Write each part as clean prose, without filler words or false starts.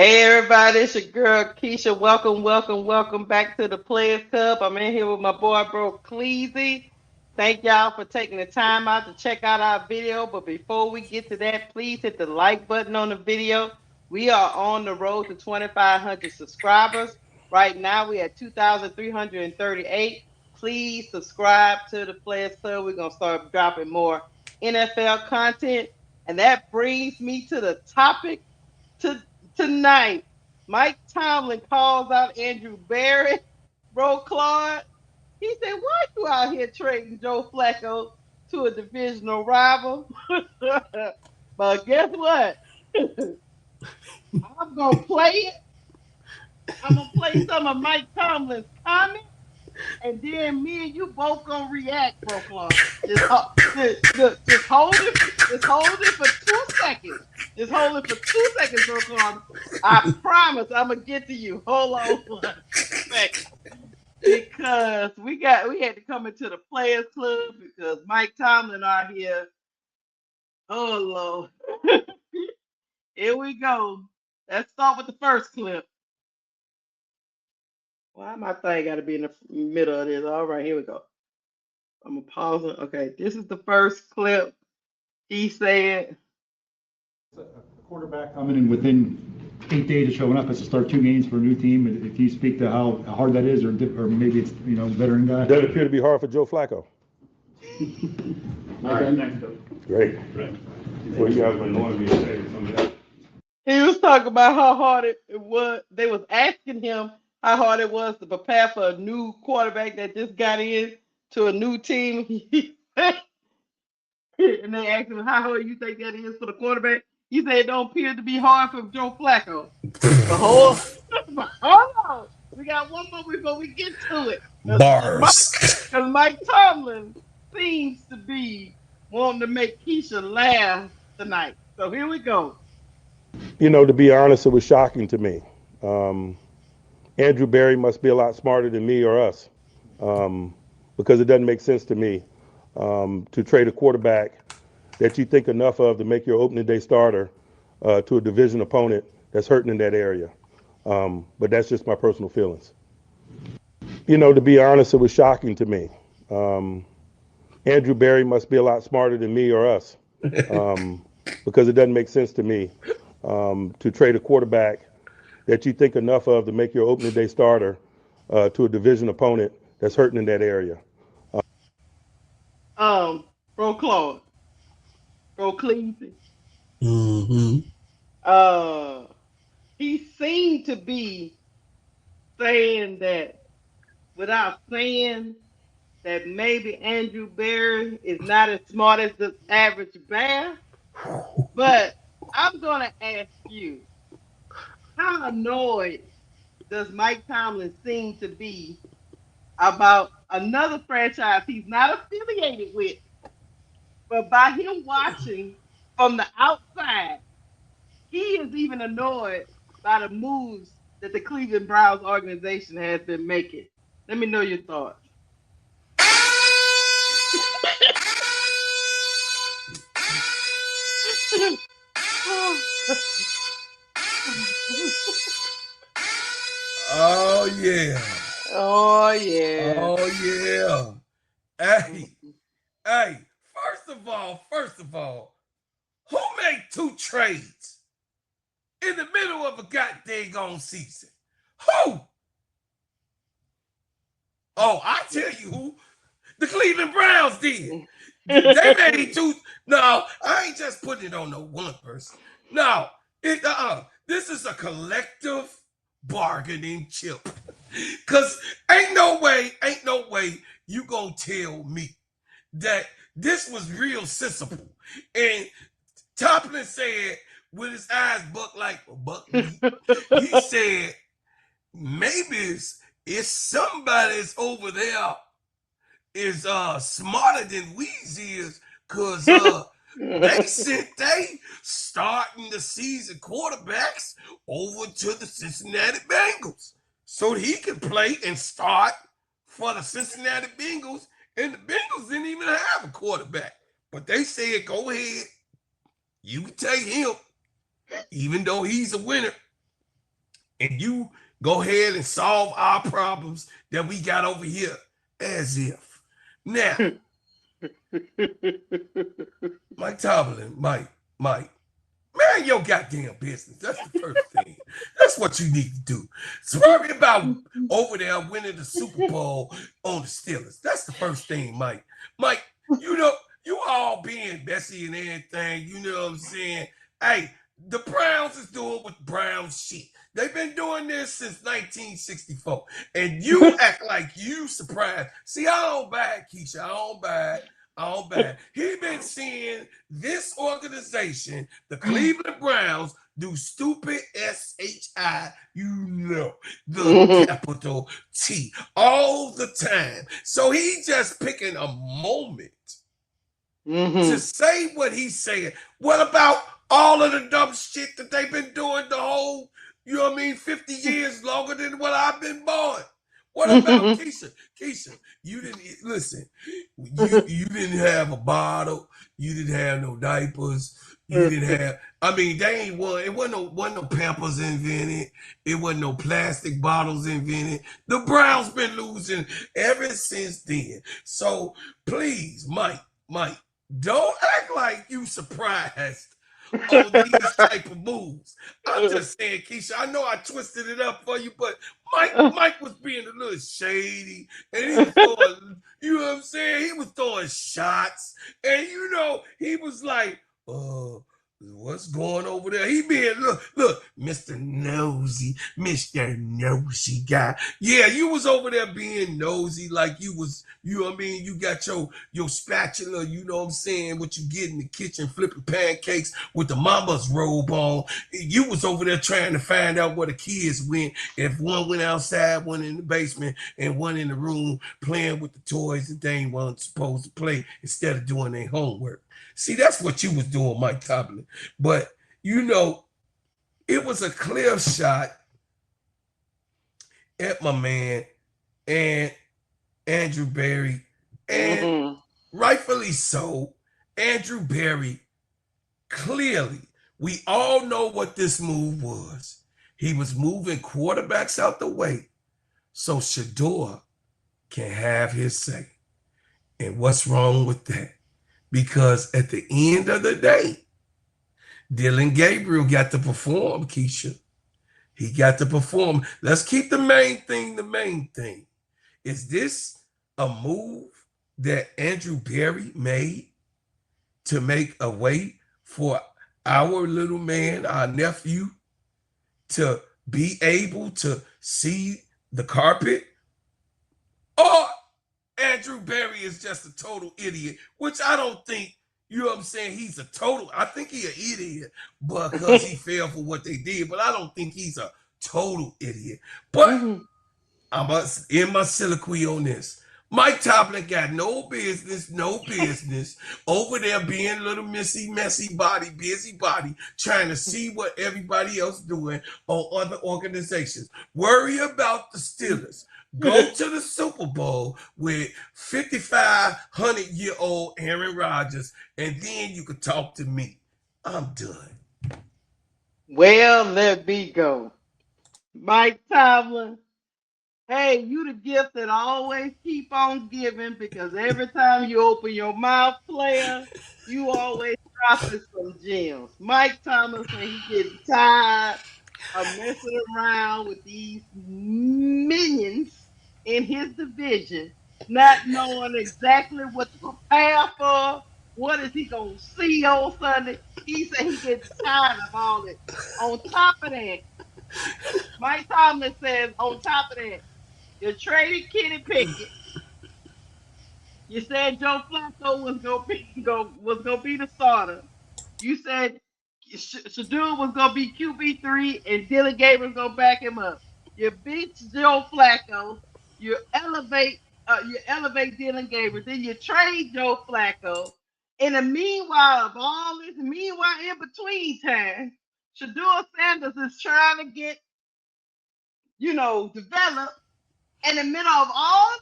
Hey everybody, it's your girl Keisha. Welcome back to the Players Club. I'm in here with my boy bro Cleasy. Thank y'all for taking the time out to check out our video. But before we get to that, please hit the like button on the video. We are on the road to 2,500 subscribers. Right now we at 2,338. Please subscribe to the Players Club. We're gonna start dropping more NFL content. And that brings me to the topic to tonight. Mike Tomlin calls out Andrew Barry, bro Claude. He said, "Why you out here trading Joe Flacco to a divisional rival?" But guess what? I'm gonna play it. I'm gonna play some of Mike Tomlin's comments, and then me and you both gonna react, bro Claude. Just hold it. Just hold it for 2 seconds. Just hold it for 2 seconds, bro Claude. I promise I'm gonna get to you. Hold on for a second. Because we had to come into the Players Club because Mike Tomlin out here. Oh Lord. Here we go. Let's start with the first clip. Why my thing got to be in the middle of this? All right, here we go. I'm gonna pause it. Okay, this is the first clip. He said, A quarterback coming in within 8 days of showing up has to start 2 games for a new team. If you speak to how hard that is, or maybe it's veteran guy. Doesn't appear to be hard for Joe Flacco. All right, next up. Great. Before you guys were annoying me to say some of that. he was talking about how hard it was. They was asking him how hard it was to prepare for a new quarterback that just got in to a new team. And they asked him, how hard you think that is for the quarterback? He said it don't appear to be hard for Joe Flacco. But hold on. We got one more before we get to it. Bars. Because Mike Tomlin seems to be wanting to make Keisha laugh tonight. So here we go. To be honest, it was shocking to me. Andrew Barry must be a lot smarter than me or us, because it doesn't make sense to me to trade a quarterback that you think enough of to make your opening day starter to a division opponent that's hurting in that area. But that's just my personal feelings. To be honest, it was shocking to me. Andrew Barry must be a lot smarter than me or us, because it doesn't make sense to me to trade a quarterback that you think enough of to make your opening day starter to a division opponent that's hurting in that area. Bro Claude. Bro Cleasy. Mm-hmm. He seemed to be saying that without saying that maybe Andrew Barry is not as smart as the average bear. But I'm gonna ask you, how annoyed does Mike Tomlin seem to be about another franchise he's not affiliated with? But by him watching from the outside, he is even annoyed by the moves that the Cleveland Browns organization has been making. Let me know your thoughts. Oh yeah. Oh yeah. Oh yeah. Hey. First of all, who made 2 trades in the middle of a goddamn season? Who? Oh, I tell you who. The Cleveland Browns did. They made 2. No, I ain't just putting it on no one person. No, this is a collective bargaining chip. Cause ain't no way you gonna tell me that this was real sensible. And Tomlin said with his eyes buck like a buck meat, he said maybe it's somebody's over there is smarter than Weezy is, cause they sent they starting the season quarterbacks over to the Cincinnati Bengals so he could play and start for the Cincinnati Bengals, and the Bengals didn't even have a quarterback. But they said, go ahead, you can take him, even though he's a winner. and you go ahead and solve our problems that we got over here as if. Now, Mike Tomlin, Mike, man, your goddamn business. That's the first thing. That's what you need to do. So worry about over there winning the Super Bowl on the Steelers. That's the first thing, Mike. Mike, you know, you all being messy and everything, you know what I'm saying? Hey, the Browns is doing what Browns shit. They've been doing this since 1964. And you act like you surprised. See, I don't buy it, Keisha. I don't buy it. He been seeing this organization, the Cleveland Browns, do stupid SHI, the capital T, all the time. So he just picking a moment to say what he's saying. What about all of the dumb shit that they've been doing the whole, 50 years longer than what I've been born? What about Keisha? Keisha, you didn't listen. You didn't have a bottle. You didn't have no diapers. You didn't have. I mean, they ain't one. It wasn't no Pampers invented. It wasn't no plastic bottles invented. The Browns been losing ever since then. So please, Mike, don't act like you surprised on these type of moves. I'm just saying, Keisha, I know I twisted it up for you, but Mike was being a little shady, and he was throwing, you know what I'm saying? He was throwing shots, and he was like, what's going over there? He being, look, Mr. Nosy guy. Yeah, you was over there being nosy like you was, you got your spatula, you know what I'm saying, what you get in the kitchen, flipping pancakes with the mama's robe on. You was over there trying to find out where the kids went, if one went outside, one in the basement, and one in the room playing with the toys that they weren't supposed to play instead of doing their homework. See, that's what you was doing, Mike Tomlin. But, it was a clear shot at my man and Andrew Berry. And rightfully so, Andrew Berry, clearly, we all know what this move was. He was moving quarterbacks out the way so Shador can have his say. And what's wrong with that? Because at the end of the day, Dylan Gabriel got to perform, Keisha. He got to perform. Let's keep the main thing the main thing. Is this a move that Andrew Berry made to make a way for our little man, our nephew, to be able to see the carpet? Or Andrew Berry is just a total idiot, which I don't think, you know what I'm saying, he's a total, I think he's an idiot because he fell for what they did, but I don't think he's a total idiot. But I'm in my soliloquy on this. Mike Tomlin got no business over there being a little busy body, trying to see what everybody else doing on other organizations. Worry about the Steelers. Go to the Super Bowl with 5,500-year-old Aaron Rodgers, and then you could talk to me. I'm done. Well, let me go. Mike Tomlin, hey, you the gift that always keep on giving, because every time you open your mouth, player, you always dropping some gems. Mike Tomlin said he getting tired of messing around with these minions in his division, not knowing exactly what to prepare for. What is he gonna see on Sunday? He said he getting tired of all it. On top of that, Mike Tomlin says, on top of that, you traded Kenny Pickett. You said Joe Flacco was gonna be the starter. You said Shador was gonna be QB3 and Dylan Gabriel was gonna back him up. You beat Joe Flacco. You elevate Dylan Gabriel. Then you trade Joe Flacco. In the meanwhile of all this, in between time, Shador Sanders is trying to get, developed. In the middle of all of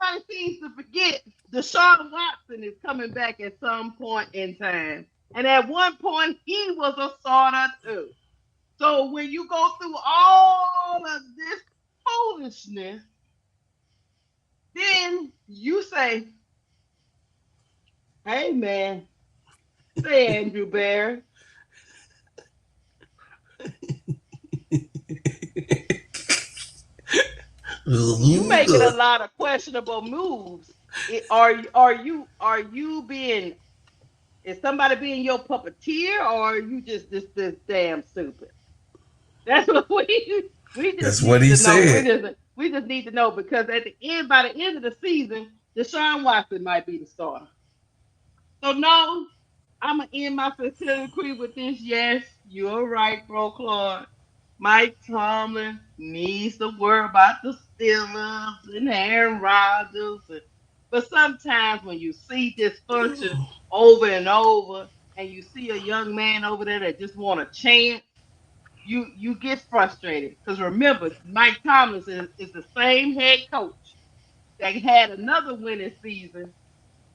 that, everybody seems to forget Deshaun Watson is coming back at some point in time. And at one point, he was a starter too. So So when you go through all of this foolishness, then you say, hey man, say Andrew Barry. You making a lot of questionable moves. Are you being, is somebody being your puppeteer, or are you just this damn stupid? That's what we just That's what need he to know. said. We just need to know, because at the end, by the end of the season, Deshaun Watson might be the starter. So no, I'm gonna end my soliloquy with this. Yes, you're right, bro, Claude. Mike Tomlin needs to worry about the Steelers and Aaron Rodgers. But sometimes when you see dysfunction over and over, and you see a young man over there that just want a chance, you get frustrated. Because remember, Mike Tomlin is the same head coach that had another winning season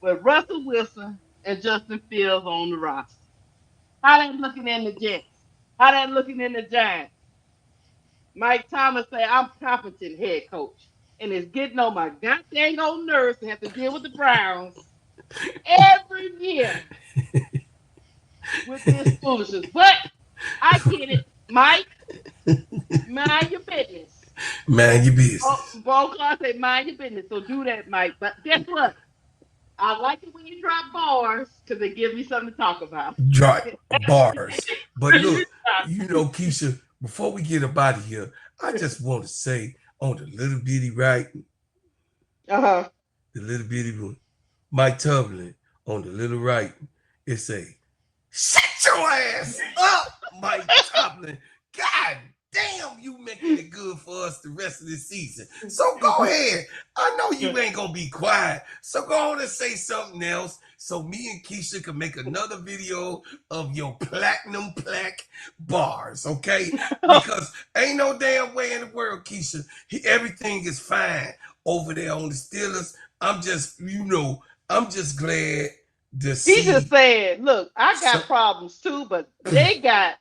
with Russell Wilson and Justin Fields on the roster. How they looking in the Jets? How they looking in the Giants? Mike Thomas say I'm competent head coach, and it's getting on my goddamn old nerves to have to deal with the Browns every year with this foolishness. But I get it, Mike. Mind your business. Man, your Oh, business. Bro Clark said mind your business. So do that, Mike. But guess what? I like it when you drop bars because it gives me something to talk about. Drop bars. But look, Keisha, before we get up out of here, I just want to say on the little bitty writing, Uh-huh. the little bitty one, Mike Tomlin on the little writing, it say, shut your ass up, Mike Tomlin. God damn, you making it good for us the rest of this season. So go ahead. I know you ain't gonna be quiet. So go on and say something else so me and Keisha can make another video of your platinum plaque bars, okay? Because ain't no damn way in the world, Keisha. Everything is fine over there on the Steelers. I'm just, I'm just glad to see. He just said, look, I got problems too, but they got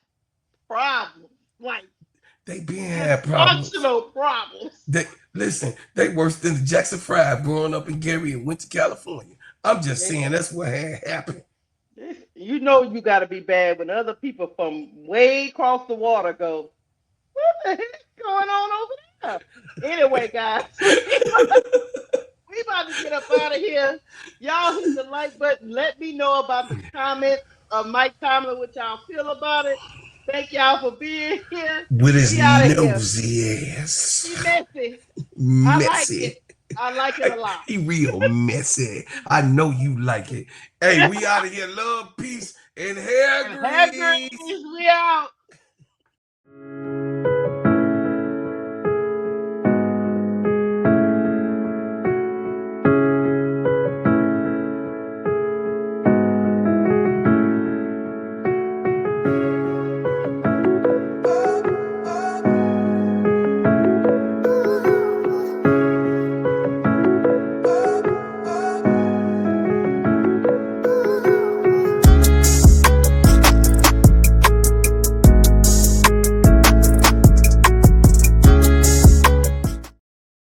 problems. Like, they been had problems. Functional problems. They worse than the Jackson 5 growing up in Gary and went to California. I'm just saying that's what had happened. You know you got to be bad when other people from way across the water go, what the heck's going on over there? Anyway, guys, we about to get up out of here. Y'all hit the like button. Let me know about the comments of Mike Tomlin, what y'all feel about it. Thank y'all for being here. With his nosy ass. He messy. Messy. I like it a lot. He real messy. I know you like it. Hey, we out of here. Love, peace, and hair grease. We out.